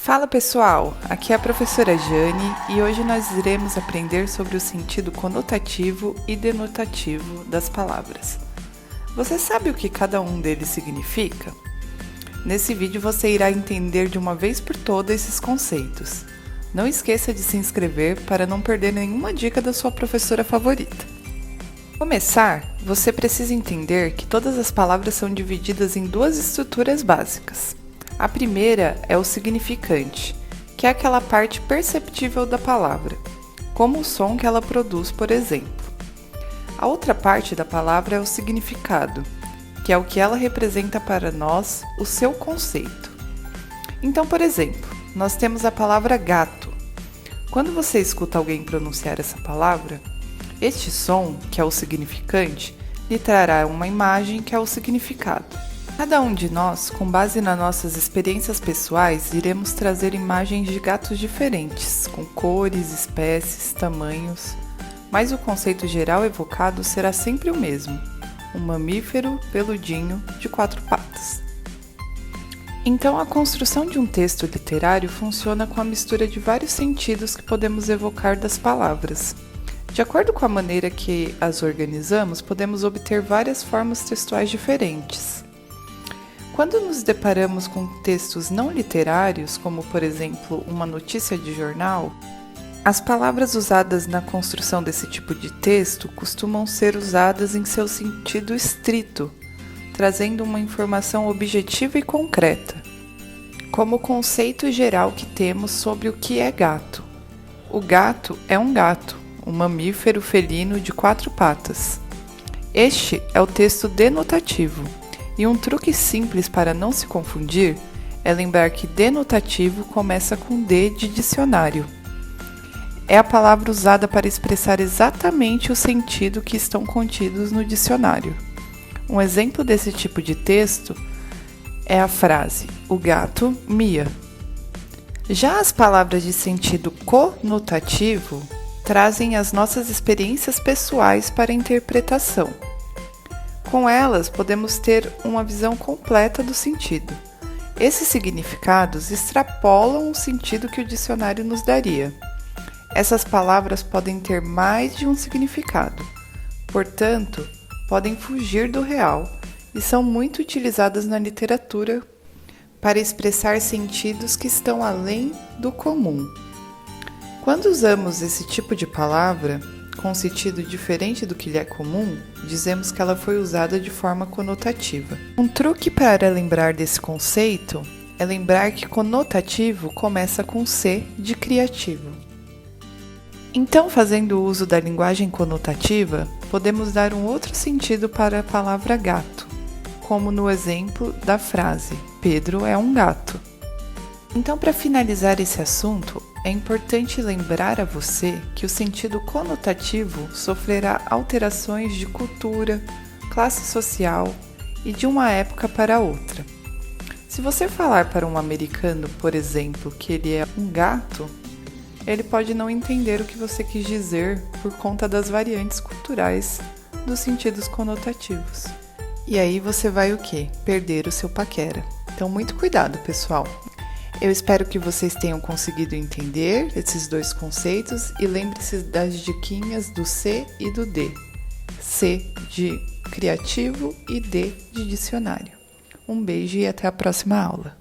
Fala pessoal, aqui é a professora Jane e hoje nós iremos aprender sobre o sentido conotativo e denotativo das palavras. Você sabe o que cada um deles significa? Nesse vídeo você irá entender de uma vez por todas esses conceitos. Não esqueça de se inscrever para não perder nenhuma dica da sua professora favorita. Para começar, você precisa entender que todas as palavras são divididas em duas estruturas básicas. A primeira é o significante, que é aquela parte perceptível da palavra, como o som que ela produz, por exemplo. A outra parte da palavra é o significado, que é o que ela representa para nós, o seu conceito. Então, por exemplo, nós temos a palavra gato. Quando você escuta alguém pronunciar essa palavra, este som, que é o significante, lhe trará uma imagem que é o significado. Cada um de nós, com base nas nossas experiências pessoais, iremos trazer imagens de gatos diferentes, com cores, espécies, tamanhos, mas o conceito geral evocado será sempre o mesmo: um mamífero peludinho de 4 patas. Então, a construção de um texto literário funciona com a mistura de vários sentidos que podemos evocar das palavras. De acordo com a maneira que as organizamos, podemos obter várias formas textuais diferentes. Quando nos deparamos com textos não literários, como por exemplo uma notícia de jornal, as palavras usadas na construção desse tipo de texto costumam ser usadas em seu sentido estrito, trazendo uma informação objetiva e concreta, como o conceito geral que temos sobre o que é gato. O gato é um gato, um mamífero felino de 4 patas. Este é o texto denotativo. E um truque simples para não se confundir é lembrar que denotativo começa com D de dicionário. É a palavra usada para expressar exatamente o sentido que estão contidos no dicionário. Um exemplo desse tipo de texto é a frase "O gato mia". Já as palavras de sentido conotativo trazem as nossas experiências pessoais para a interpretação. Com elas, podemos ter uma visão completa do sentido. Esses significados extrapolam o sentido que o dicionário nos daria. Essas palavras podem ter mais de um significado, portanto, podem fugir do real e são muito utilizadas na literatura para expressar sentidos que estão além do comum. Quando usamos esse tipo de palavra, com um sentido diferente do que lhe é comum, dizemos que ela foi usada de forma conotativa. Um truque para lembrar desse conceito é lembrar que conotativo começa com C de criativo. Então, fazendo uso da linguagem conotativa, podemos dar um outro sentido para a palavra gato, como no exemplo da frase "Pedro é um gato". Então, para finalizar esse assunto, é importante lembrar a você que o sentido conotativo sofrerá alterações de cultura, classe social e de uma época para outra. Se você falar para um americano, por exemplo, que ele é um gato, ele pode não entender o que você quis dizer por conta das variantes culturais dos sentidos conotativos. E aí você vai o quê? Perder o seu paquera. Então, muito cuidado, pessoal! Eu espero que vocês tenham conseguido entender esses dois conceitos e lembre-se das diquinhas do C e do D. C de criativo e D de dicionário. Um beijo e até a próxima aula.